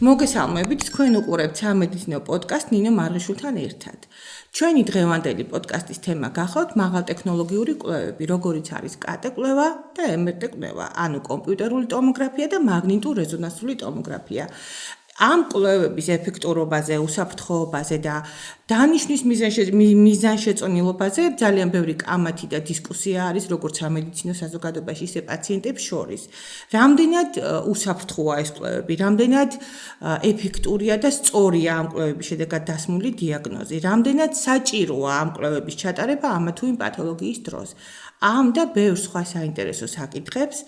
მოგესალმებით, თქვენ უყურებთ სამედიცინო პოდკასტ ნინო მარღიშვილთან ერთად. ჩვენი დღევანდელი პოდკასტის თემა გახავთ მაღალტექნოლოგიური კვლევები, როგორიც არის კატ კვლევა და MRT კვლევა, ანუ კომპიუტერული ტომოგრაფია და მაგნიტურ-რეზონანსული ტომოგრაფია. ამ კვლევების ეფექტურობაზე, უსაფრთხოებაზე და დანიშვნის მიზანშეწონილობაზე ძალიან ბევრი კამათი და დისკუსია არის, როგორც სამედიცინო საზოგადოებაში, ისე პაციენტებს შორის. რამდენად უსაფრთხოა ეს კვლევები, რამდენად ეფექტურია და სწორია ამ კვლევების შედეგად დასმული დიაგნოზი, რამდენად საჭიროა ამ კვლევების ჩატარება ამა თუ იმ პათოლოგიის დროს. ამ და ბევრ სხვა საინტერესო საკითხებს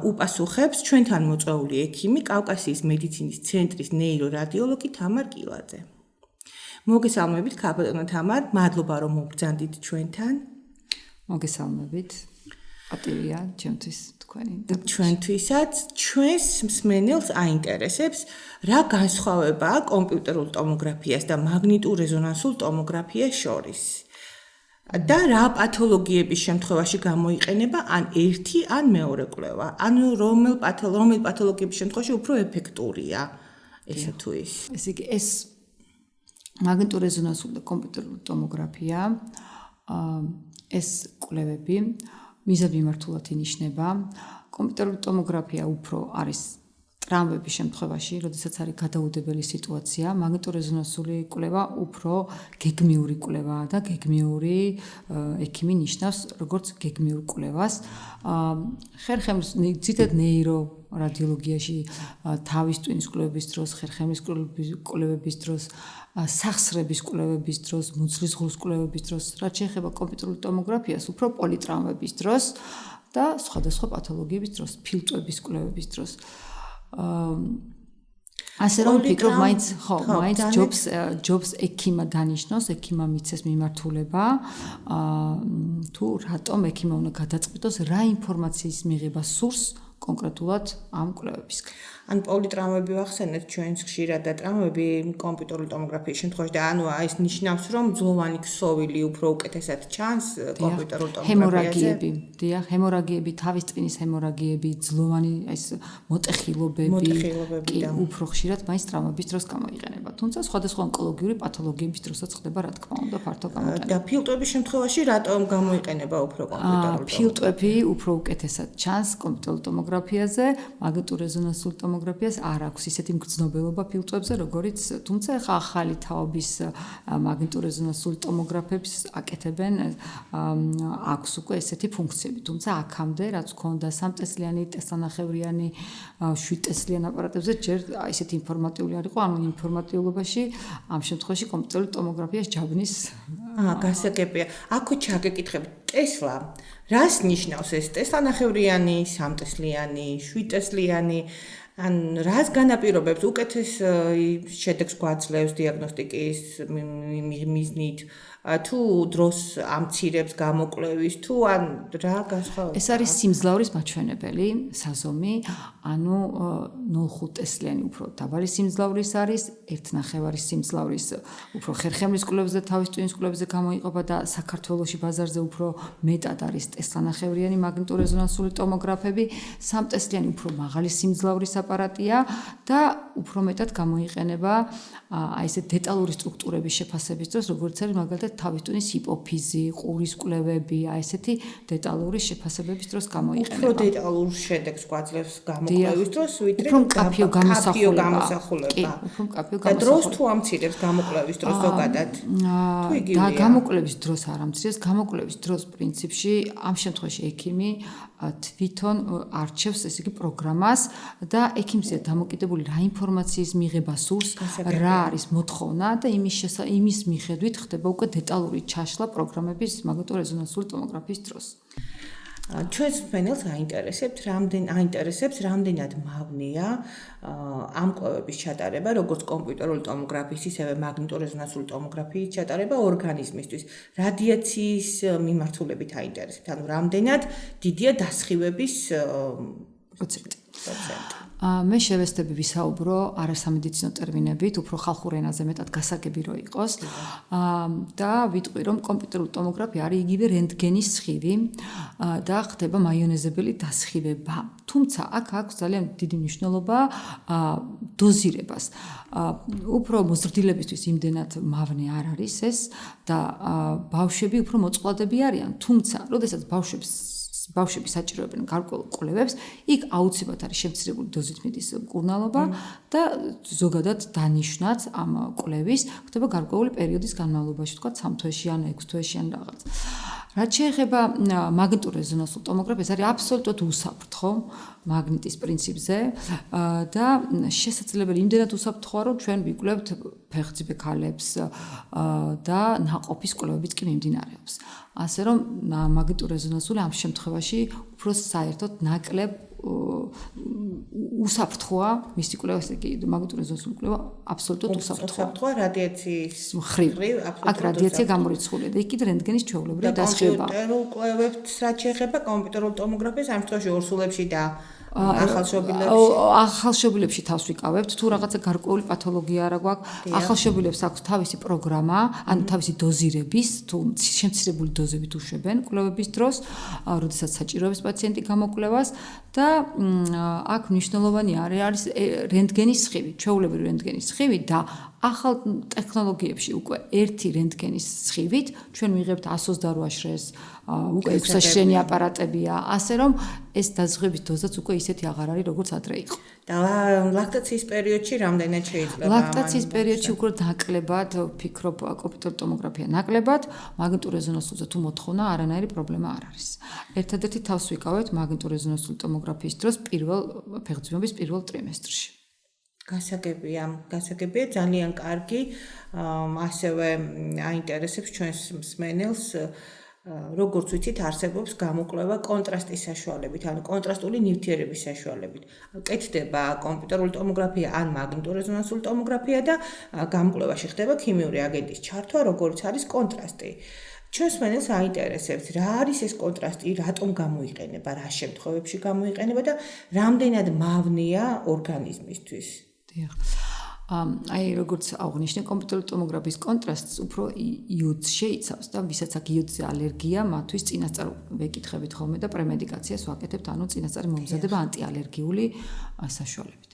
უპასუხებს ჩვენთან მოწვეული ექიმი კავკასიის მედიცინის ცენტრის ნეირორადიოლოგი თამარ კილაძე. მოგესალმებით, ქაბატონო თამარ, მადლობა რომ მოგბრძანდით ჩვენთან. მოგესალმებით. პატივია ჩემთვის თქვენი და ჩვენთვისაც ჩვენს მსმენელს აინტერესებს რა განსხვავებაა კომპიუტერულ ტომოგრაფიას და მაგნიტურ-რეზონანსულ ტომოგრაფიას შორის. და რა პათოლოგიების შემთხვევაში გამოიყენება ან ერთი ან მეორე კვლევა, ანუ რომელ პათოლოგიების შემთხვევაში უფრო ეფექტურია ესე თუ ის. ესე იგი ეს მაგნიტურ-რეზონანსული და კომპიუტერული ტომოგრაფია ეს კვლევები მიზანმიმართულად ინიშნება. კომპიუტერული ტომოგრაფია უფრო არის ტრამვების შემთხვევაში, როდესაც არის გადაუდებელი სიტუაცია, მაგნიტურ-რეზონანსული კვლევა უფრო გეგმიური კვლევაა და გეგმიური ექიმი ნიშნავს როგორც გეგმიურ კვლევას. ხერხემლის ძირითადად ნეირორადიოლოგიაში თავის ტვინის კვლევების დროს, ხერხემლის კვლევების დროს, სახსრების კვლევების დროს, მუცლის ღრუს კვლევების დროს, რაც შეეხება კომპიუტერულ ტომოგრაფიას, უფრო პოლიტრამვების დროს და სხვადასხვა პათოლოგიების დროს, ფილტვების კვლევების დროს. ასე რომ ვფიქრობ, მაინც ჯობს ექიმა დანიშნოს, ექიმა მიცეს მიმართულება, თუ რატომ ექიმა უნდა გადაწყვიტოს რა ინფორმაციის მიღება სურს კონკრეტულად ამ კვლევებისგან. ან პოლიტრამვები ვახსენეთ ჩვენს ხშირად და ტრამვები კომპიუტერული ტომოგრაფიის შემთხვევაში და ანუ ეს ნიშნავს რომ ძლოვანი ქსოვილი უფრო უკეთესად ჩანს კომპიუტერულ ტომოგრაფიაზე. ჰემორაგიები, დიახ, ჰემორაგიები, თავის ტვინის ჰემორაგიები, ძლოვანი ეს მოტეხილობები კი უფრო ხშირად მაინც ტრამვების დროს გამოიყენება. თუმცა სხვადასხვა ონკოლოგიური პათოლოგიების დროსაც ხდება რა თქმა უნდა ფართო გამოყენება. და ფილტვების შემთხვევაში რატომ გამოიყენება უფრო კომპიუტერული ტომოგრაფია? ფილტვები უფრო უკეთესად ჩანს კომპიუტერულ ტომოგრაფიაზე, მაგნიტურ-რეზონანსულ ტომოგრაფიას არ აქვს ისეთი მგრძნობელობა ფილტვებზე, როგორიც თუმცა ახლა ახალი თაობის მაგნიტურ-რეზონანსული ტომოგრაფებს აკეთებენ, აქვს უკვე ესეთი ფუნქციები. თუმცა აქამდე რაც ქონდა 3-წლიანი, ტესტანახევრიანი, 7-წლიან აპარატებზე ჯერ ესეთი ინფორმატიული არ იყო, ანუ ინფორმატიულობაში ამ შემთხვევაში კომპიუტერული ტომოგრაფიას ჯაბნის გასაგებია. აქ ჩაგეკითხებით ტესლა რას ნიშნავს ეს ტესტანახევრიანი, 3-წლიანი, 7-წლიანი ან რას განაპირობებს უკეთეს შედეგს გვაძლევს დიაგნოსტიკის მიზნით თუ დროს ამცირებს გამოკვლევის თუ ან რა განსხვავება? ეს არის სიმძლავრის მაჩვენებელი საზომი, ანუ 0.5 ტესლიანი უფრო დაბალი სიმძლავრის არის, 1.5 სიმძლავრის უფრო ხერხემლის კვლევებზე, თავის ტვინის კვლევებზე გამოიყოფა და საქართველოში ბაზარზე უფრო მეტად არის ტესლანახევრიანი მაგნიტურ-რეზონანსული ტომოგრაფები, 3 ტესლიანი უფრო მაღალი სიმძლავრის აპარატია და უფრო მეტად გამოიყენება აი ესე დეტალური სტრუქტურების შეფასების დროს, როგორც არის მაგალითად თავის ტვინის ჰიპოფიზი, ყურის კვლევები, აი ესეთი დეტალური შეფასებების დროს გამოიყენება. უფრო დეტალურ შედეგს გვაძლევს გამოკვლევის დროს, ვიდრე უფრო მკაფიო გამოსახულება. უფრო მკაფიო გამოსახულება. და დროს თუ ამცირებს გამოკვლევის დროს ზოგადად. თუ იგივეა. და გამოკვლევის დროს არ ამცირებს, გამოკვლევის დროს პრინციპში ამ შემთხვევაში ექიმი თვითონ არჩევს ესე იგი პროგრამას და ექიმზეა დამოკიდებული რა ინფორმაციის მიღება სურს, რა არის მოთხოვნა და იმის მიხედვით ხდება უკვე დეტალური ჩაშლა პროგრამების მაგნიტურ-რეზონანსული ტომოგრაფიის დროს. ჩვენს მსმენელს აინტერესებს რამდენად მავნეა ამ კვლევების ჩატარება, როგორც კომპიუტერული ტომოგრაფიის, ისევე მაგნიტურ-რეზონანსული ტომოგრაფიის ჩატარება ორგანიზმისთვის. რადიაციის მიმართულებით აინტერესებთ, ანუ რამდენად დიდია დასხივების პროცენტი. მე შევესწრები ვისაუბრო არასამედიცინო ტერმინებით, უფრო ხალხურ ენაზე მეტად გასაგები რო იყოს. და ვიტყვი რომ კომპიუტერული ტომოგრაფია არის იგივე რენტგენის სხივი და ხდება მაიონეზებელი დასხივება. თუმცა აქ აქვს ძალიან დიდი მნიშვნელობა დოზირებას. უფრო მოზრდილებისთვის იმდენად მავნე არ არის ეს და ბავშვები უფრო მოწყვლადები არიან. თუმცა, როდესაც ბავშვები საჭიროებენ გარკვეულ კვლევებს, იქ აუცილებლად არის შემცირებული დოზით მიდის მკურნალობა და ზოგადად დანიშვნაც ამ კვლევის ხდება გარკვეული პერიოდის განმავლობაში, თქვა 3 თვეში ან 6 თვეში ან რაღაც. რაც შეეხება მაგნიტურ რეზონანსულ ტომოგრაფიას, არის აბსოლუტურად უსაფრთხო მაგნიტის პრინციპზე და შესაძლებელი იმდენად უსაფრთხოა, რომ ჩვენ ვიკვლევთ ფეხმძიმე ქალებს და ნაყოფის კვლევებიც კი მიმდინარეობს. ასე რომ მაგნიტურ რეზონანსული ამ შემთხვევაში უფრო საერთოდ ნაკლებ უსაფრთხოა მისი კვლევა, ესე იგი მაგნიტურ რეზონანსული კვლევა აბსოლუტურად უსაფრთხოა რადიაციის მხრივ. აქ რადიაცია გამორიცხულია და იქ კიდე რენტგენის ჩვეულებრივი დასხივება. კომპიუტერულ კვლევებს რაც შეეხება კომპიუტერულ ტომოგრაფიას ამ შემთხვევაში ორსულებში და ახალშობილებში თავს ვიკავებთ, თუ რაღაცა გარკვეული პათოლოგია არა გვაქვს, ახალშობილებს აქვს თავისი პროგრამა, ანუ თავისი დოზირების, თუ შემცირებული დოზებით უშვებენ კვლევების დროს, როდესაც საჭიროებს პაციენტი გამოკვლევას და აქ მნიშვნელოვანი არის რენტგენის სხივი, ჩვეულებრივი რენტგენის სხივი და ახალ ტექნოლოგიებში უკვე ერთი რენტგენის სხივით ჩვენ ვიღებთ 128 შრეს, უკვე 6 შრენი აპარატებია, ასე რომ ეს დაზღვევის დოზაც უკვე ისეთი აღარ არის, როგორც ადრე იყო. და ლაქტაციის პერიოდში რამდენად შეიძლება? ლაქტაციის პერიოდში უკვე ნაკლებად, ვფიქრობ, კომპიუტერული ტომოგრაფია ნაკლებად, მაგნიტურ რეზონანსულზე თუ მოთხოვნა, არანაირი პრობლემა არ არის. ერთადერთი თავს ვიკავებთ მაგნიტურ რეზონანსული ტომოგრაფიის დროს ფეხმძიმების პირველ ტრიმესტრში. გასაგებია, ძალიან კარგი. ასევე აინტერესებს ჩვენს მსმენელს, როგორც ვიცით, არსებობს გამოკვლევა კონტრასტის საშუალებით, ანუ კონტრასტული ნივთიერების საშუალებით. კეთდება კომპიუტერული ტომოგრაფია ან მაგნიტურ რეზონანსული ტომოგრაფია და გამოკვლევაში ხდება ქიმიური აგენტის ჩართვა, როგორც არის კონტრასტი. ჩვენს მსმენელს აინტერესებს, რა არის ეს კონტრასტი, რატომ გამოიყენება, რა შემთხვევებში გამოიყენება და რამდენად მავნეა ორგანიზმისთვის. როგორც აღნიშნე, კომპიუტერული ტომოგრაფიის კონტრასტს უფრო იოდს შეიცავს და ვისაც აქვს იოდზე ალერგია, მათთვის წინასწარ ვეკითხებით ხოლმე და პრემედიკაციას ვაკეთებთ, ანუ წინასწარი მომზადება ანტიალერგიული საშუალებით.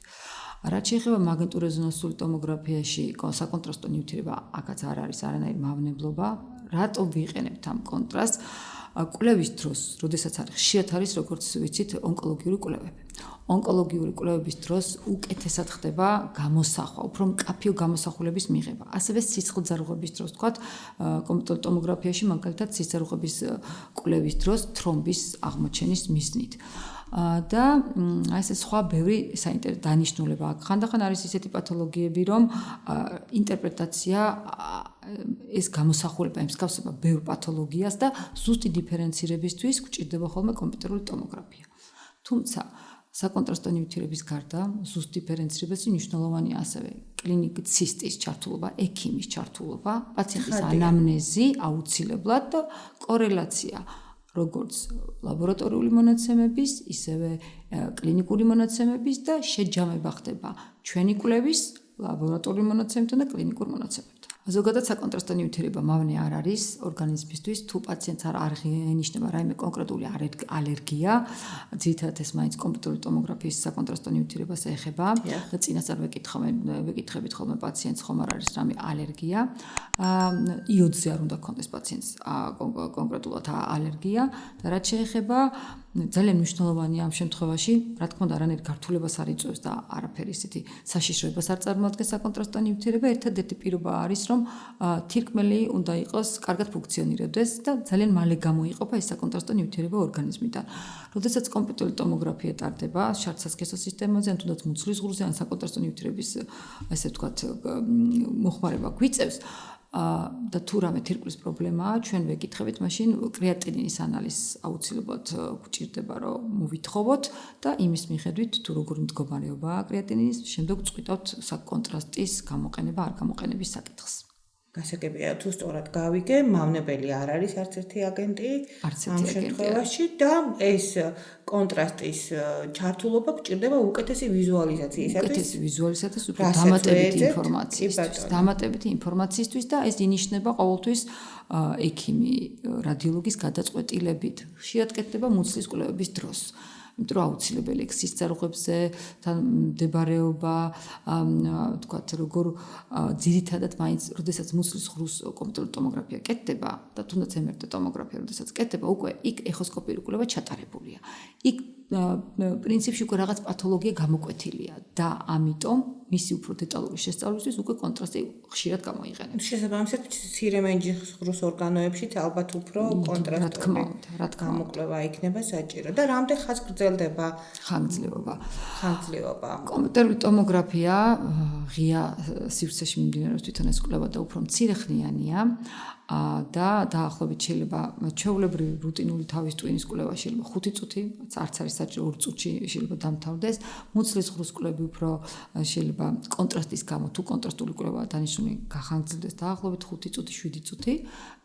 რაც შეეხება მაგნიტურ რეზონანსული ტომოგრაფიაში საკონტრასტო ნივთიერება, აქაც არ არის არანაირი მავნებლობა. რატომ ვიყენებთ ამ კონტრასტს? კვლევის დროს, როდესაც ხშირად არის, როგორც ვიცით, ონკოლოგიური კვლევები. ონკოლოგიური კვლევების დროს უკეთესად ხდება გამოსახვა, უფრო მკაფიო გამოსახულების მიღება. ასევე სისხლძარღვების დროს, თქვათ, კომპიუტერულ ტომოგრაფიაში მაგალითად სისხლძარღვების კვლევის დროს თრომბის აღმოჩენის მიზნით. და ეს სხვა ბევრი საინტერესო დანიშნულება აქვს. ხანდახან არის ისეთი პათოლოგიები, რომ ინტერპრეტაცია ეს გამოსახულება ემსგავსება ბევრ პათოლოგიას და ზუსტი დიფერენცირებისთვის გვჭირდება ხოლმე კომპიუტერული ტომოგრაფია. თუმცა საკონტრასტო ნივთიერების გარდა ზუსტ დიფერენცირებაში მნიშვნელოვანია ასევე კლინიკით ცისტის ჩართულობა, ექიმის ჩართულობა, პაციენტის ანამნეზი აუცილებლად და კორელაცია როგორც ლაბორატორიული მონაცემების, ისევე კლინიკური მონაცემების და შეჯამება ხდება ჩვენი კვლევის, ლაბორატორიული მონაცემებთან და კლინიკურ მონაცემებთან. ზოგადად საკონტრასტო ნივთიერება მავნე არ არის ორგანიზმისთვის, თუ პაციენტს არ აღინიშნება რაიმე კონკრეტული ალერგია, ძირითადად ეს მაინც კომპიუტერული ტომოგრაფიის საკონტრასტო ნივთიერებას ეხება და წინასწარ ვეკითხებით ხოლმე პაციენტს ხომ არ არის რამე ალერგია. იოდზე არ უნდა ქონდეს პაციენტს კონკრეტულად ალერგია და რაც შეეხება ძალიან მნიშვნელოვანია ამ შემთხვევაში, რა თქმა უნდა, არანაირ გართულებას არ იწვევს და არაფერი ისეთი საშიშროებას არ წარმოადგენს საკონტრასტო ნივთიერება. ერთადერთი პირობა არის, რომ თირკმელი უნდა იყოს კარგად ფუნქციონირებდეს და ძალიან მალე გამოიყოფა ეს საკონტრასტო ნივთიერება ორგანიზმიდან. როდესაც კომპიუტერული ტომოგრაფია ტარდება შარდსასქესო სისტემაზე, ან თუნდაც მუცლის ღრუზე, ან საკონტრასტო ნივთიერების ესე ვთქვათ მოხმარება გვიწევს, და თუ რამე თირკმლის პრობლემაა, ჩვენ ვეკითხებით, მაშინ კრეატინინის ანალიზს აუცილებლად გვჭირდება, რომ მოვითხოვოთ და იმის მიხედვით, თუ როგორი მდგომარეობაა კრეატინინის, შემდეგ წყვიტავთ საკონტრასტის გამოყენება, არ გამოყენების საკითხს. გასაგებია თუ სწორად გავიგე, მავნებელი არ არის არც ერთი აგენტი არც ამ ერთი აგენტი შემთხვევაში და ეს კონტრასტის ჩართულობა გჭირდება უკეთესი ვიზუალიზაციისათვის. უკეთესი ვიზუალიზაციას უფრო რასაც დამატებითი ვეძებთ, ინფორმაციისთვის, დამატებითი ინფორმაციისთვის და ეს ინიშნება ყოველთვის ექიმი რადიოლოგის გადაწყვეტილებით. ხშირად კეთდება მუცლის კვლევების დროს. იმიტომ რომ აუცილებელი ექსის წარღვებზე თან მდებარეობა, თქვათ როგორ ძირითადად მაინც როდესაც მუცლის ღრუს კომპიუტერული ტომოგრაფია კეთდება და თუნდაც MRT ტომოგრაფია როდესაც კეთდება, უკვე იქ ეხოსკოპიური კვლევა ჩატარებულია. იქ პრინციპში უკვე რაღაც პათოლოგია გამოკვეთილია და ამიტომ მისი უფრო დეტალური შესწავლისთვის უკვე კონტრასტი ხშირად გამოიყენებს. შესაბამისად, მცირე მენჯის ღრუს ორგანოებშიც ალბათ უფრო კონტრასტული გამოკვლევა იქნება საჭირო. და რამდენ ხანს გრძელდება ხანგრძლივობა? კომპიუტერული ტომოგრაფია ღია სივრცეში მიმდინარეობს თვითონ ეს კვლევა და უფრო მცირეხნიანია. და დაახლოებით შეიძლება ჩვეულებრივი რუტინული თავის ტვინის კვლევა შეიძლება 5 წუთი, არც არის საჭირო 2 წუთში შეიძლება დამთავრდეს. მუცლის ღრუს კვლევები უფრო შეიძლება კონტრასტის გამო თუ კონტრასტული კვლევა დანიშნული გახანგრძლივდეს დაახლოებით 5 წუთი, 7 წუთი.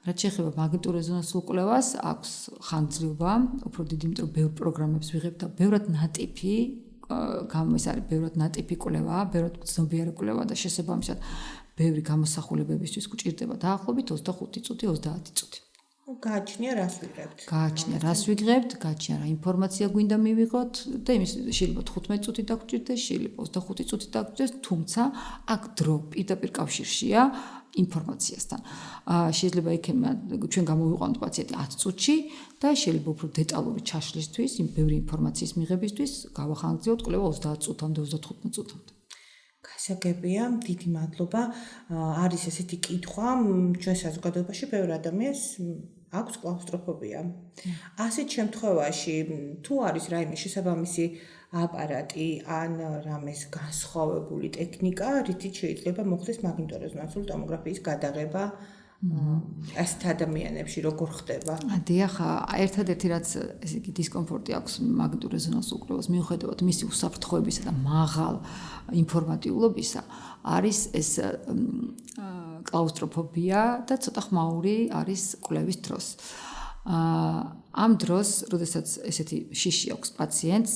რაც შეეხება მაგნიტურ რეზონანსულ კვლევას, აქვს ხანგრძლივობა, უფრო დიდი, იმიტომ რომ ბევრ პროგრამებს ვიღებ და ბევრად ნატიფი ეს არის ბევრად ნატიფი კვლევა, ბევრად ცნობიერი კვლევა და შესაბამისად ბევრი გამოსახულებებისთვის გჭირდება დაახლოებით 25 წუთი, 30 წუთი. გააჩნია რას ვიღებთ? გააჩნია რას ვიღებთ, გააჩნია რა ინფორმაცია გვინდა მივიღოთ და იმის შეიძლება 15 წუთი დაგჭირდეს, შეიძლება 25 წუთი დაგჭირდეს, თუმცა აქ დრო პირდაპირ კავშირშია ინფორმაციასთან. შეიძლება ექიმმა ჩვენ გამოვიყვანოთ პაციენტი 10 წუთში და შეიძლება უფრო დეტალური ჩაშლისთვის, იმ ბევრი ინფორმაციის მიღებისთვის გავახანგრძლივოთ კვლევა 30 წუთამდე, 35 წუთამდე. გასაგებია, დიდი მადლობა. არის ესეთი კითხვა, ჩვენ საზოგადოებაში ბევრ ადამიანს აქვს კლაუსტროფობია. ასეთ შემთხვევაში თუ არის რაიმე შესაბამისი აპარატი ან რამეს განსხვავებული ტექნიკა, რითიც შეიძლება მოხდეს მაგნიტორეზონანსული ტომოგრაფიის გადაღება ასეთ ადამიანებში როგორ ხდება? დიახ, ერთადერთი რაც ესე იგი დისკომფორტი აქვს მაგნიტურ რეზონანსულ კვლევას მიუხედავად მისი უსაფრთხოებისა და მაღალ ინფორმატიულობისა, არის ეს კლაუსტროფობია და ცოტა ხმაური არის კვლევის დროს. ამ დროს, როდესაც ესეთი შიში აქვს პაციენტს,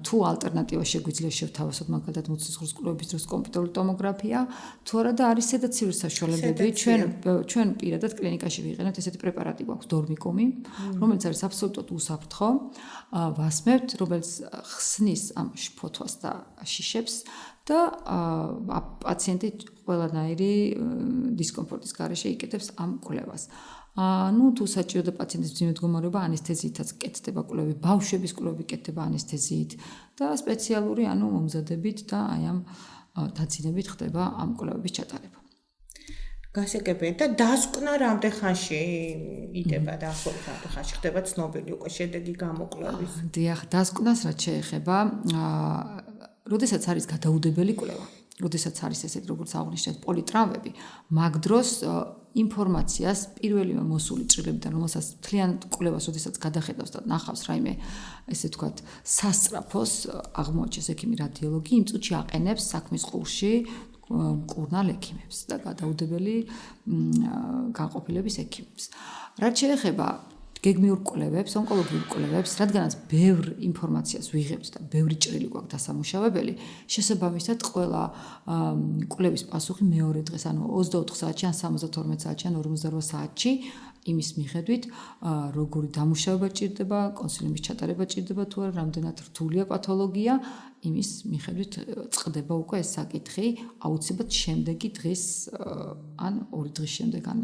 თუ ალტერნატივა შეგვიძლია შევთავაზოთ მაგალითად მუცლის ღრუს კვლევების დროს კომპიუტერული ტომოგრაფია, თუ არა და არის სედაციური საშუალებები, ჩვენ პირადად კლინიკაში ვიყენებთ ესეთი პრეპარატი გვაქვს დორმიკუმი, რომელიც არის აბსოლუტურად უსაფრთხო, ვასმევთ, რომელიც ხსნის ამ შფოთვას და შიშებს და პაციენტი ყველანაირი დისკომფორტის გარეშე იკეთებს ამ კვლევას. თუ საჭირო და პაციენტის მძიმე მდგომარეობა ანესთეზიითაც კეთდება კვლევები, ბავშვების კვლევები კეთდება ანესთეზიით და სპეციალური მომზადებით და აი ამ დაცინებით ხდება ამ კვლევების ჩატარება. გასაგებია და დასკვნა რამდენ ხანში იდება დაახლოებით რამდენ ხანში ხდება ცნობილი უკვე შედეგი გამოკვლევის? დიახ, დასკვნას რაც შეეხება, როდესაც არის გადაუდებელი კვლევა, როდესაც არის ესეთ როგორც აღნიშნეთ პოლიტრამვები, მაგ დროს ინფორმაციას პირველივე მოსული ჭრილებიდან, რომელსაც მთლიან კვლევას, როდესაც გადახედავს და ნახავს რაიმე ესე ვთქვათ სასწრაფოს აღმოაჩენს ექიმი რადიოლოგი, იმ წუთში აყენებს საქმის ყურში მკურნალ ექიმებს და გადაუდებელი განყოფილების ექიმებს. რაც შეეხება გეგმიურ კვლევებს, ონკოლოგიურ კვლევებს, რადგანაც ბევრ ინფორმაციას ვიღებთ და ბევრი ჭრილი გვაქვს დასამუშავებელი, შესაბამისად ყველა კვლევის პასუხი მეორე დღეს, ანუ 24 საათში, ან 72 საათში, ან 48 საათში იმის მიხედვით, როგორი დამუშავება ჭირდება, კონსილიუმის ჩატარება ჭირდება თუ არა, რამდენად რთულია პათოლოგია, იმის მიხედვით წყდება უკვე ეს საკითხი, აუცილებლად შემდეგი დღის ან 2 დღის შემდეგ, ან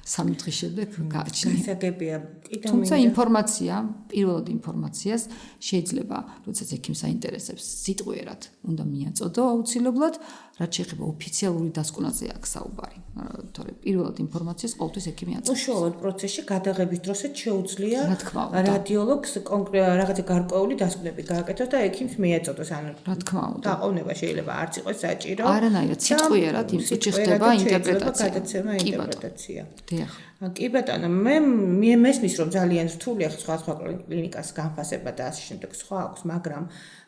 3 დღის შემდეგ გააჩნია. გასაგებია, თუმცა ინფორმაცია, პირველად ინფორმაციას შეიძლება, როდესაც ექიმს აინტერესებს, სიტყვიერად უნდა მიაწოდო აუცილებლად, რაც შეეხება ოფიციალური დასკვნაზე აქ საუბარი. თორემ პირველად ინფორმაციას ყოველთვის ექიმი აწოდებს. უშუალოდ პროცესში გადაღების დროსაც შეუძლია რა თქმა უნდა, რადიოლოგს რაღაცა გარკვეული დასკვნები გააკეთოს და ექიმს მიაწოდოს. ანუ რა თქმა უნდა, დაყოვნება შეიძლება არც იყოს საჭირო. არანაირად სიტყვიერად იმ წუთში ხდება ინტერპრეტაცია. ინტერპრეტაცია. დიახ. კი ბატონო, მე მესმის რომ ძალიან რთულია სხვა კლინიკას განფასება და ასე შემდეგ სხვა აქვს, მაგრამ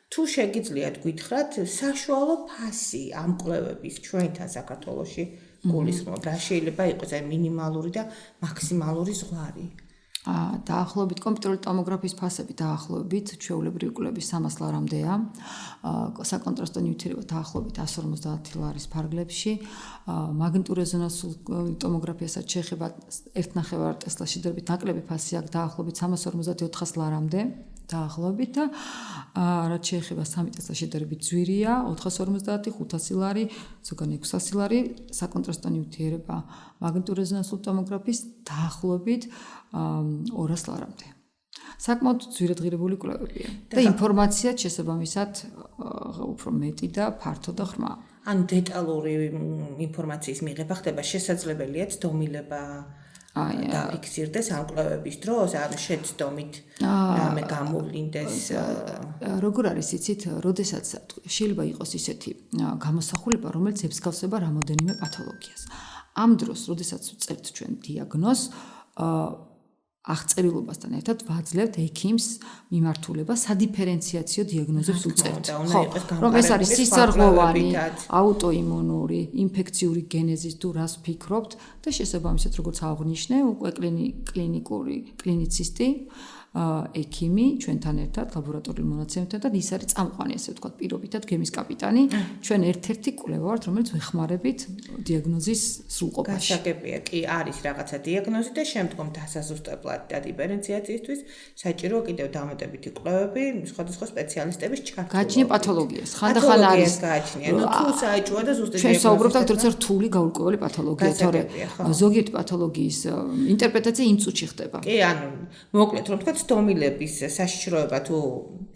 თუ შეგიძლიათ გითხრათ საშუალო ფასი ამ კვლევების ჩვენთან საქართველოში გულისხმობ? რა შეიძლება იყოს აი მინიმალური და მაქსიმალური ზღვარი? დაახლოებით კომპიუტერული ტომოგრაფიის ფასები დაახლოებით ჩვეულებრივი კვლევის 300 ლარამდეა. საკონტრასტო ნივთიერება დაახლოებით 150 ლარის ფარგლებში. მაგნიტურ რეზონანსულ ტომოგრაფიასაც შეეხება 1.5 ტესლას შედარებით ნაკლები ფასი აქვს დაახლოებით 350-400 ლარამდე. დაახლოებით და რაც შეეხება 3 ტესლას შედარებით ძვირია 450, 500 ლარი, ზოგადად 600 ლარი საკონტრასტო ნივთიერება მაგნიტურ რეზონანსულ ტომოგრაფიის დაახლოებით 200 ლარამდე. საკმაოდ ძვირადღირებული კვლევებია და ინფორმაციაც შესაბამისად უფრო მეტი და ფართო და ღრმა. ანუ დეტალური ინფორმაციის მიღება ხდება შესაძლებელია ცდომილება და ფიქსირდეს ამ კვლევების დროს, ანუ შეცდომით რამე გამოვლინდეს. როგორ არის იცით, როდესაც შეიძლება იყოს ისეთი გამოსახულება, რომელიც ემსგავსება რამოდენიმე პათოლოგიას. ამ დროს, როდესაც ვწერთ ჩვენ დიაგნოზს, აღწერილობასთან ერთად ვაძლევთ ექიმს მიმართულება სადიფერენციაციო დიაგნოზებს უწევთ. რომ ეს არის სისხლძარღვოვანი, აუტოიმუნური, ინფექციური გენეზის თუ რას ფიქრობთ და შესაბამისად როგორც აღვნიშნე, უკვე კლინიცისტი ექიმი ჩვენთან ერთად ლაბორატორიულ მონაცემებთან და ის არის წამყვანი ასე ვთქვათ პირობითად გემის კაპიტანი ჩვენ ერთ-ერთი კვლევა ვართ რომელიც ვეხმარებით დიაგნოზის სრულყოფაში. გასაგებია კი არის რაღაცა დიაგნოზი და შემდგომ დასაზუსტებლად და დიფერენციაციისთვის საჭირო კიდევ დამატებითი კვლევები სხვადასხვა სპეციალისტების ჩართულობით. გააჩნია პათოლოგიას. ხანდახან არის გააჩნია. ნუ თუ საჭიროა და ზუსტად ჩვენ საუბრობთ აქ როცა რთული გაურკვეველი პათოლოგია, თორე ზოგიერთი პათოლოგიის ინტერპრეტაცია იმ წუთში ხდება. კი, ანუ მოკლედ რომ თქვა ცდომილების საშიშროება თუ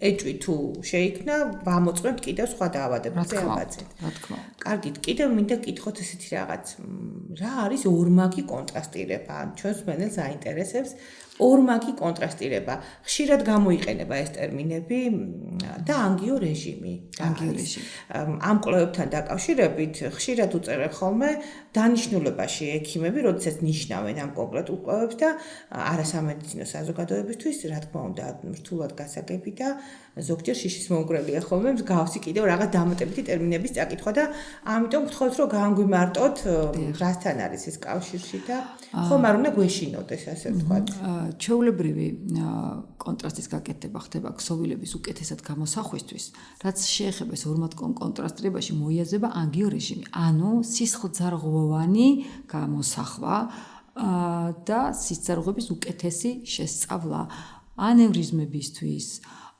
ეჭვი თუ შეიქმნა, ვამოწმებთ კიდევ სხვა დაავადებებზე აბაცეთ. რა თქმა უნდა. კარგით, კიდევ მინდა გითხოთ ესეთი რაღაც. რა არის ორმაგი კონტრასტირება? ჩვენს მენელს აინტერესებს ორმაგი კონტრასტირება. ხშირად გამოიყენება ეს ტერმინები და ანგიო რეჟიმი. ამ კვლევებთან დაკავშირებით ხშირად უწერენ ხოლმე დანიშნულებაში ექიმები, როდესაც ნიშნავენ ამ კონკრეტულ კვლევებს და არასამედიცინო საზოგადოებისთვის, რა თქმა უნდა, რთულად გასაგები და ზოგჯერ შიშის მოუგრელია ხოლმე მსგავსი კიდევ რაღაც დამატებითი ტერმინების წაკითხვა და ამიტომ გთხოვთ, რომ გაანგვიმარტოთ, რასთან არის ეს კავშირში და ხომ არ უნდა გვეშინოდეს, ასე ვთქვათ. ჩვეულებრივი კონტრასტის გაკეთება ხდება ქსოვილების უკეთესად გამოსახვისთვის, რაც შეეხება ეს ორმაგ კონტრასტირებაში მოიაზრება ანგიო რეჟიმი, ანუ სისხლძარღვოვანი გამოსახვა და სისხლძარღვების უკეთესი შესწავლა ანევრიზმებისთვის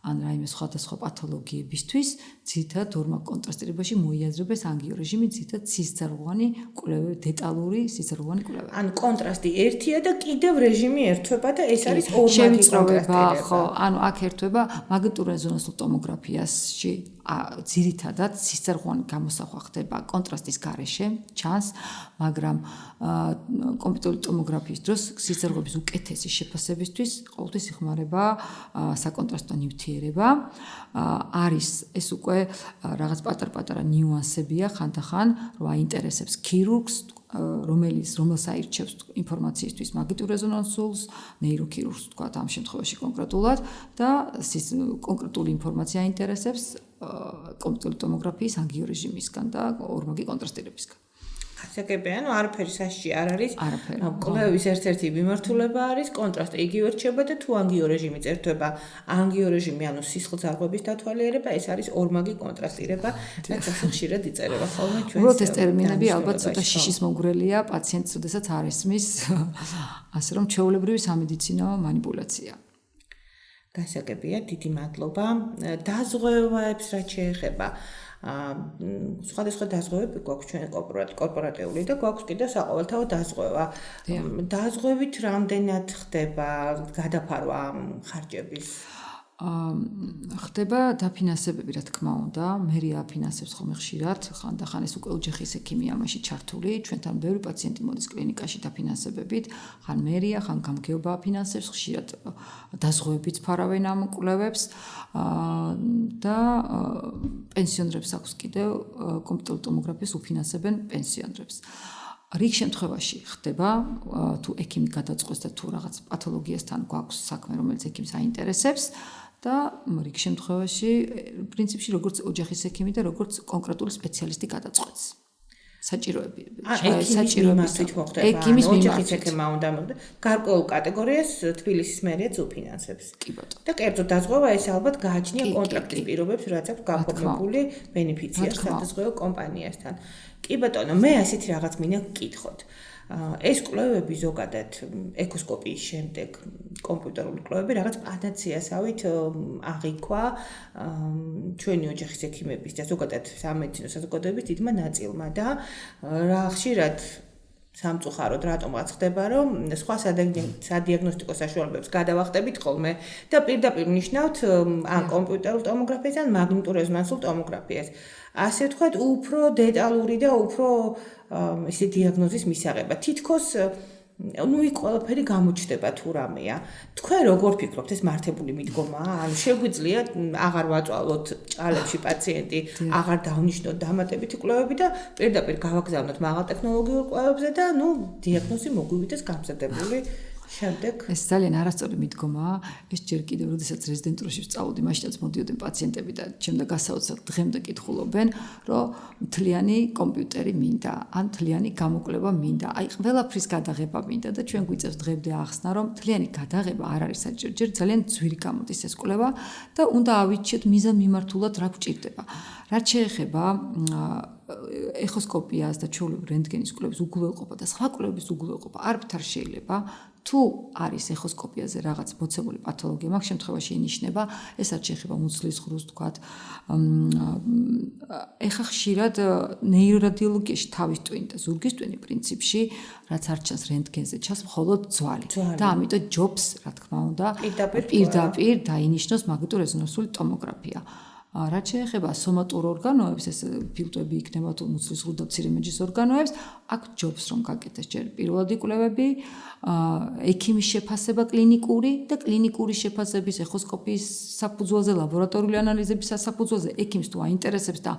ან რაიმე სხვადასხვა პათოლოგიებისთვის ძირითადად ორმაგ კონტრასტირებაში მოიაზრებეს ანგიო რეჟიმი, ძირითადად სისხლძარღვოვანი კვლევები, დეტალური სისხლძარღვოვანი კვლევები. ანუ კონტრასტი ერთია და კიდევ რეჟიმი ერთვება და ეს არის ორმაგი კონტრასტირება. ხო, ანუ აქ ერთვება მაგნიტურ რეზონანსულ ტომოგრაფიაში ძირითადად სისხლძარღვოვანი გამოსახვა ხდება კონტრასტის გარეშე, ჩანს, მაგრამ კომპიუტერული ტომოგრაფიის დროს სისხლძარღვების უკეთესი შეფასებისთვის ყოველთვის იხმარება საკონტრასტო ნივთიერება. არის ეს უკვე რაღაც პატარ-პატარა ნიუანსებია ხანდახან, რომ აინტერესებს ქირურგს, რომელს აირჩევს ინფორმაციისთვის მაგნიტურ რეზონანსულს, ნეიროქირურგს თქვა ამ შემთხვევაში კონკრეტულად და კონკრეტული ინფორმაცია აინტერესებს კომპიუტერული ტომოგრაფიის ანგიო რეჟიმისგან და ორმაგი კონტრასტირებისგან. გასაგებია, ანუ არაფერი საშიში არ არის. კვლევის ერთ-ერთი მიმართულება არის კონტრასტი იგივე რჩება და თუ ანგიო რეჟიმი წერტვება, ანგიო რეჟიმი ანუ სისხლძარღვების დათვალიერება, ეს არის ორმაგი კონტრასტირება, რაც ასე ხშირად იწერება ხოლმე ჩვენს. უბრალოდ ეს ტერმინები ალბათ ცოტა შიშის მომგვრელია პაციენტს, როდესაც არ ესმის, ასე რომ ჩვეულებრივი სამედიცინო манипуляция. გასაგებია, დიდი მადლობა. დაზღვევებს რაც შეეხება სხვადასხვა დაზღვევები გვაქვს ჩვენ კორპორატიული და გვაქვს კიდევ საყოველთაო დაზღვევა. დაზღვევით რამდენად ხდება გადაფარვა ხარჯების? ხდება დაფინანსებები, რა თქმა უნდა, მერია აფინანსებს ხოლმე ხშირად, ხანდახან ეს უკვე ოჯახის ექიმი ამაში ჩართული, ჩვენთან ბევრი პაციენტი მოდის კლინიკაში დაფინანსებებით, ხან მერია, ხან გამგეობა აფინანსებს, ხშირად დაზღვევებიც ფარავენ ამ კვლევებს და პენსიონერებს აქვს კიდევ კომპიუტერული ტომოგრაფიის უფინანსებენ პენსიონერებს. რიგ შემთხვევაში ხდება თუ ექიმი გადაწყვეტს და თუ რაღაც პათოლოგიასთან გვაქვს საქმე, რომელიც ექიმს აინტერესებს და რიგ შემთხვევაში პრინციპში როგორც ოჯახის ექიმი და როგორც კონკრეტული სპეციალისტი გადაწყვეტს. საჭიროები. საჭიროებით მოხდება. ექიმის მიმართვით. ექიმა უნდა მოხდეს. გარკვეულ კატეგორიას თბილისის მერიაც უფინანსებს. კი ბატონო. და კერძო დაზღვევა ეს ალბათ გააჩნია კონტრაქტის პირობებს, რაც აქვს გაფორმებული ბენეფიციარს სადაზღვევო კომპანიასთან. კი ბატონო, მე ასეთი რაღაც მინდა გკითხოთ. ეს კვლევები ზოგადად ეკოსკოპიის შემდეგ კომპიუტერული კვლევები რაღაც პანაცეასავით აღიქვა ჩვენი ოჯახის ექიმების და ზოგადად სამედიცინო საზოგადოების დიდმა ნაწილმა და რა ხშირად სამწუხაროდ რატომღაც ხდება რომ სხვა სადიაგნოსტიკო საშუალებებს გადავახტებით ხოლმე და პირდაპირ ნიშნავთ ან კომპიუტერულ ტომოგრაფიას ან მაგნიტურ რეზონანსულ ტომოგრაფიას. ასე ვთქვათ, უფრო დეტალური და უფრო ესე დიაგნოზის მისაღება. თითქოს იქ ყველაფერი გამოჩნდება თუ რამეა. თქვენ როგორ ფიქრობთ, ეს მართებული მიდგომაა? ანუ შეგვიძლია აღარ ვაწვალოთ ჭალებში პაციენტი, აღარ დავნიშნოთ დამატებითი კვლევები და პირდაპირ გავაგზავნოთ მაღალ ტექნოლოგიურ კვლევებზე და დიაგნოზი მოგვივიდეს გამზადებული შემდეგ. ეს ძალიან არასწორი მიდგომაა. ეს ჯერ კიდევ როდესაც რეზიდენტურაში ვსწავლოდი, მაშინაც მოდიოდნენ პაციენტები და ჩემდა გასაოცარ დღემდე კითხულობენ, რომ მთლიანი კომპიუტერი მინდა, ან მთლიანი გამოკვლევა მინდა. აი, ყველაფრის გადაღება მინდა და ჩვენ გვიწევს დღემდე ახსნა, რომ მთლიანი გადაღება არ არის საჭირო. ჯერ ძალიან ძვირი გამოდის ეს კვლევა და უნდა ავიჩიოთ მიზანმიმართულად რა გვჭირდება. რაც შეეხება ეხოსკოპიას და ჩვეულებრივ რენტგენის კვლევის უგულებელყოფა და სხვა კვლევების უგულებელყოფა არაფერ შეიძლება თუ არის ეხოსკოპიაზე რაღაც მოცემული პათოლოგია, მაგ შემთხვევაში ინიშნება, ეს არ შეეხება მუცლის ღრუს თქვათ. ეხა ხშირად ნეირორადიოლოგიაში თავის ტვინი და ზურგის ტვინი პრინციპში, რაც არ ჩანს რენტგენზე, ჩანს მხოლოდ ძვალი. და ამიტომ ჯობს, რა თქმა უნდა, პირდაპირ დაინიშნოს მაგნიტურ რეზონანსული ტომოგრაფია. რაც შეეხება სომატურ ორგანოებს, ეს ფილტრები იქნება თუ მუცლის ღრუს და მცირე მეჯის ორგანოებს, აქ ჯობს რომ გაკეთდეს ჯერ პირველადი კვლევები, ექიმის შეფასება კლინიკური და კლინიკური შეფასების ეხოსკოპიის საფუძველზე, ლაბორატორიული ანალიზების საფუძველზე ექიმს თუ აინტერესებს და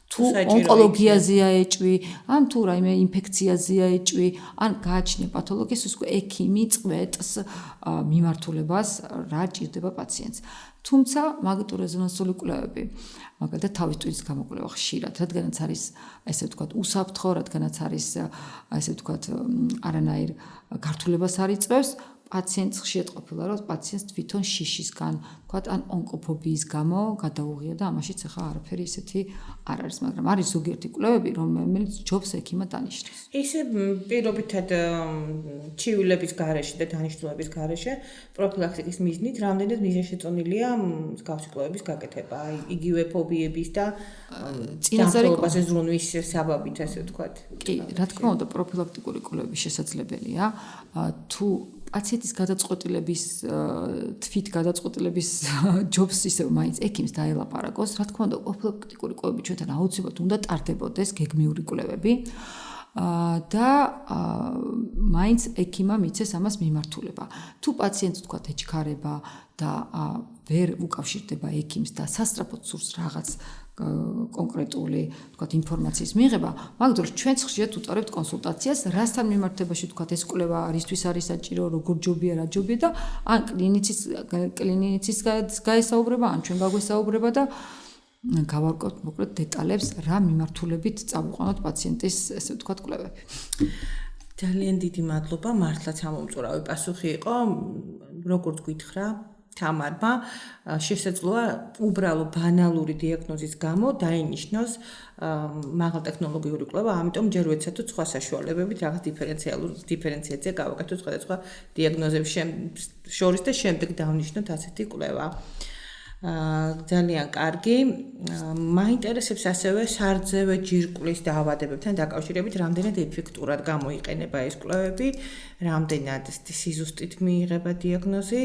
თუ ონკოლოგიაზეა ეჭვი, ან თუ რაიმე ინფექციაზეა ეჭვი, ან გააჩნია პათოლოგია, ეს ექიმი წვეტს მიმართულებას რა ჭირდება პაციენტს. თუმცა მაგნიტურ რეზონანსული კვლევები, მაგალითად თავის ტვინის გამოკვლევა ხშირად, რადგანაც არის ესე ვთქვათ უსაფრთხო, რადგანაც არის ესე ვთქვათ არანაირ გართულებას არ იწვევს, პაციენტს ხშირად ყოფილა რომ პაციენტს თვითონ შიშისგან, ვთქვათ ან ონკოფობიის გამო გადაუღია და ამაშიც ახლა არაფერი ისეთი არ არის, მაგრამ არის ზოგიერთი კვლევები, რომელიც ჯობს ექიმად დანიშნოს. ისე პირობითად ჩივილების გარეშე და დანიშნულების გარეშე პროფილაქტიკის მიზნით რამდენად მიზანშეწონილია მსგავსი კვლევების გაკეთება, იგივე ფობიების და წინასწარებაზე ზრუნვის საბაბით, ასე ვთქვათ. კი, რა თქმა უნდა, პროფილაქტიკური კვლევები შესაძლებელია, თუ პაციენტის გადაწყვეტილების თვით გადაწყვეტილების ჯობს ისე მაინც ექიმს დაელაპარაკოს, რა თქმა უნდა, პროფილაქტიკური კვლევები ჩვენთან აუცილებლად უნდა ტარდებოდეს, გეგმიური კვლევები და მაინც ექიმმა მიცეს ამას მიმართულება. თუ პაციენტს თქვათ ეჩქარება და ვერ უკავშირდება ექიმს და სასწრაფოდ სურს რაღაც კონკრეტული, თქვათ, ინფორმაციის მიღება, მაგ დროს ჩვენც ხშირად უტარებთ კონსულტაციას, რასთან მიმართებაში, თქვათ, ეს კვლევა რისთვის არის საჭირო, როგორ ჯობია, რა ჯობია და ან კლინიცის გაესაუბრება, ან ჩვენ გაგვესაუბრება და გავარკვევთ მოკლედ დეტალებს, რა მიმართულებით წავიყვანოთ პაციენტის, ესე ვთქვათ, კვლევები. ძალიან დიდი მადლობა, მართლაც ამომწურავი პასუხი იყო, როგორც გითხრა თამარმა, შესაძლოა უბრალო ბანალური დიაგნოზის გამო დაინიშნოს მაღალტექნოლოგიური კვლევა, ამიტომ ჯერ ვეცადოთ სხვა საშუალებებით რაღაც დიფერენციაცია გავაკეთოთ სხვადასხვა დიაგნოზების შორის და შემდეგ დავნიშნოთ ასეთი კვლევა. ძალიან კარგი. მაინტერესებს ასევე სარძევე ჯირკვლის დაავადებებთან დაკავშირებით, რამდენად ეფექტურად გამოიყენება ეს კვლევები, რამდენად სიზუსტით მიიღება დიაგნოზი,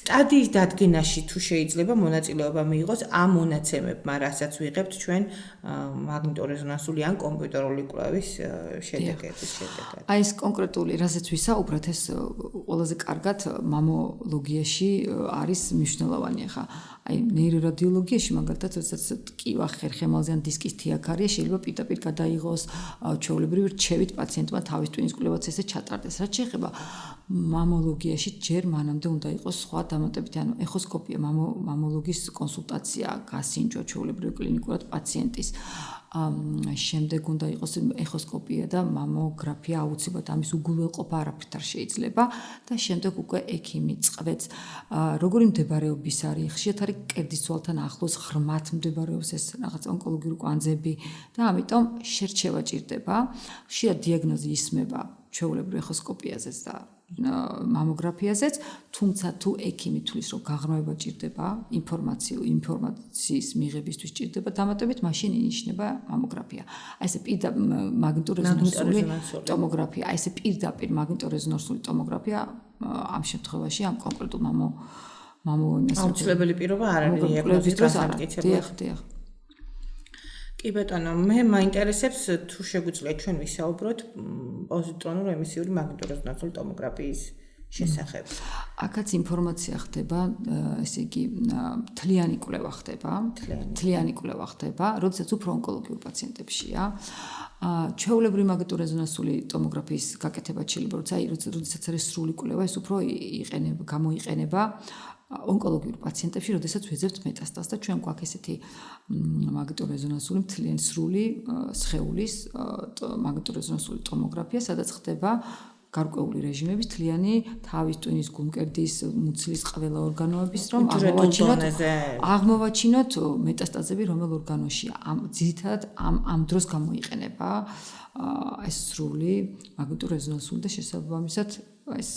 სტადიის დადგენაში თუ შეიძლება მონაწილეობა მიიღოს ამ მონაცემებმა, რასაც ვიღებთ ჩვენ მაგნიტორეზონანსული ან კომპიუტერული კვლევის შედეგების შედეგად. აი ეს კონკრეტული, რასაც ვისაუბრეთ, ეს ყველაზე კარგად მამოლოგიაში არის მნიშვნელოვანი ხა. აი ნეირორადიოლოგიაში მაგალითად, როდესაც ტკივა ხერხემალზე ან დისკის თიაქარია, შეიძლება პირდაპირ გადაიღოს ჩვეულებრივი რჩევით პაციენტმა თავის ტვინის კვლევაც ესე ჩატარდეს. რაც შეეხება მამოლოგიაში, ჯერ მანამდე უნდა იყოს სხვა დამატებითი, ანუ ეხოსკოპია, მამოლოგის კონსულტაცია, გასინჯვა ჩვეულებრივ კლინიკურად პაციენტის. შემდეგ უნდა იყოს ეხოსკოპია და მამოგრაფია აუცილებლად ამის უგულებელყოფა არაფრით არ შეიძლება და შემდეგ უკვე ექიმი წყვეც როგორი მდებარეობის არის ხშირად არის კერდის ცვალთან ახლოს ღრმად მდებარეობს ეს რაღაც ონკოლოგიური კვანძები და ამიტომ შერჩევა ჭირდება ხშირად დიაგნოზი ისმება ჩვეულებრივ ეხოსკოპიაზეც და მამოგრაფიაზეც თუმცა თუ ექიმი თulis რომ გაღრმავება ჭირდება ინფორმაციის მიღებისთვის ჭირდება დამატებით მაშინ ინიშნება მამოგრაფია აი ესე მაგნიტორეზონანსული ტომოგრაფია აი ესე პირდაპირ მაგნიტორეზონანსული ტომოგრაფია ამ შემთხვევაში ამ კონკრეტულ აუცილებელი პირობა არ არის დიაგნოზის გასამტკიცებლად დიახ კი ბატონო, მე მაინტერესებს თუ შეგვიძლია ჩვენ ვისაუბროთ პოზიტრონულ ემისიური მაგნიტორეზონანსული ტომოგრაფიის შესახებ. აქაც ინფორმაცია ხდება, ესე იგი, თლიანი კვლევა ხდება, როდესაც უფრო ონკოლოგიურ პაციენტებშია. ჩვეულებრივი მაგნიტორეზონანსული ტომოგრაფიის გაკეთება შეიძლება, როდესაც არის სრული კვლევა, ეს უფრო გამოიყენება ონკოლოგიურ პაციენტებში, როდესაც ვეძებთ მეტასტაზს და ჩვენ გვაქვს ესეთი მაგნიტორეზონანსული მთლიანი სრული სხეულის მაგნიტორეზონანსული ტომოგრაფია, სადაც ხდება გარკვეული რეჟიმების თლიანი თავის ტვინის გულმკერდის მუცლის ყველა ორგანოების რომ აღმოვაჩინოთ მეტასტაზები რომელ ორგანოშია. ძირითადად ამ დროს გამოიყენება ეს სრული მაგნიტორეზონანსული და შესაბამისად ეს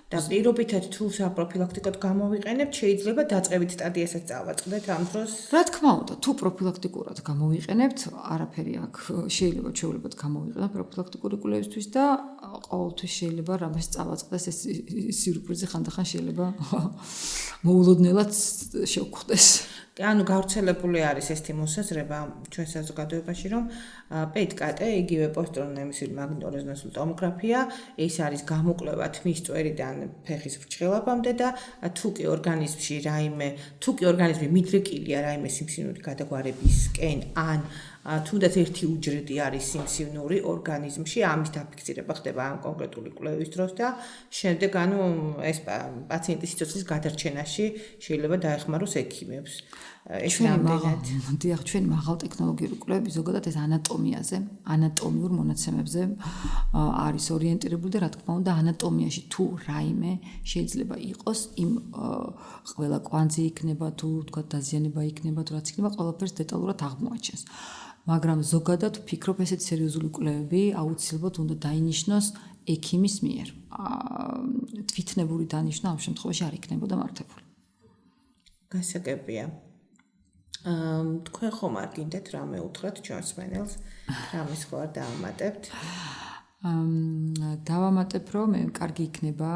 და პირობითად თუ საპროფილაქტიკოდ გამოვიყენებთ, შეიძლება დაწყებით სტადიასაც წავაწყდეთ ამ დროს. რა თქმა უნდა, თუ პროფილაქტიკურად გამოვიყენებთ, არაფერი აქ შეიძლება ჩვეულებრივად გამოვიყენოთ პროფილაქტიკური კვლევისთვის და ყოველთვის შეიძლება რამეს წავაწყდეს ეს სიურპრიზი ხანდახან შეიძლება მოულოდნელად შევხვდეს. ანუ გავრცელებული არის ეს მოსაზრება ჩვენ საზოგადოებაში, რომ PET-CT, იგივე პოზიტრონული ემისიური მაგნიტორეზონანსული ტომოგრაფია, ეს არის გამოკვლევა თმის წვერიდან ფეხის ფრჩხილობამდე და თუ კი ორგანიზმი მიდრეკილია რაიმე სიმსივნური გადაგვარებისკენ, ან თუნდაც ერთი უჯრედი არის სიმსივნური ორგანიზმში, ამის დაფიქსირება ხდება ამ კონკრეტული კვლევის დროს და შემდეგ ეს პაციენტის სიცოცხლის გადარჩენაში შეიძლება დაეხმაროს ექიმებს. ჩვენი მაღალტექნოლოგიური კვლევები ზოგადად ეს ანატომიურ მონაცემებზე არის ორიენტირებული და რა თქმა უნდა ანატომიაში თუ რაიმე შეიძლება იყოს იმ ყველა კვანძი იქნება თუ თქვა დაზიანება იქნება თუ რაც იქნება ყველაფერს დეტალურად აღმოაჩენს. მაგრამ ზოგადად ვფიქრობ ესეთი სერიოზული კვლევები აუცილებლად უნდა დაინიშნოს ექიმის მიერ. თვითნებური დანიშვნა ამ შემთხვევაში არ იქნებოდა მართებული. გასაგებია. თქვენ ხომ არ გინდათ რამე უთხრათ ჩვენს მენელს, რამის ხო არ დაამატებთ? დავამატებ, რომ კარგი იქნება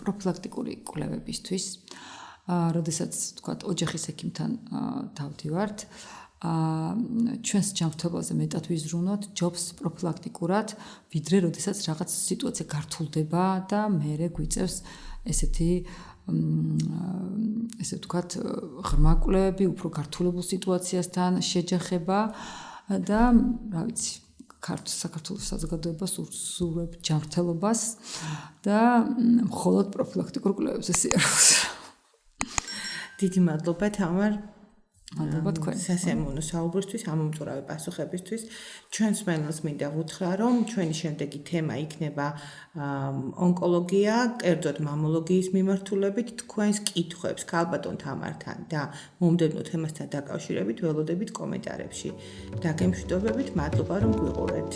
პროფილაქტიკური კვლევებისთვის. როდესაც თქვა ოჯახის ექიმთან დავდივართ, ჩვენს ჯანმრთელობაზე მეტად ვიზრუნოთ, ჯობს პროფილაქტიკურად, ვიდრე როდესაც რაღაც სიტუაცია გართულდება და მერე გვიწევს ესეთი ესე ვთქვათ, ღრმა კვლევები, უფრო გართულებულ სიტუაციასთან შეჯახება და რა ვიცი, საქართველოს საზოგადოებას უსურვებ ჯანმრთელობას და მხოლოდ პროფილაქტიკურ კვლევებზე სიარულს. დიდი მადლობა თამარ. მადლობა თქვენ. სასიამოვნო საუბრისთვის, ამომწურავი პასუხებისთვის. ჩვენს მენელს მინდა ვუთხრა, რომ ჩვენი შემდეგი თემა იქნება ონკოლოგია, კერძოდ მამოლოგიის მიმართულებით. თქვენს კითხვებს ქალბატონ თამართან და მომდევნო თემასთან დაკავშირებით ველოდებით კომენტარებში. დაგემშვიდობებით, მადლობა რომ გვიყურეთ.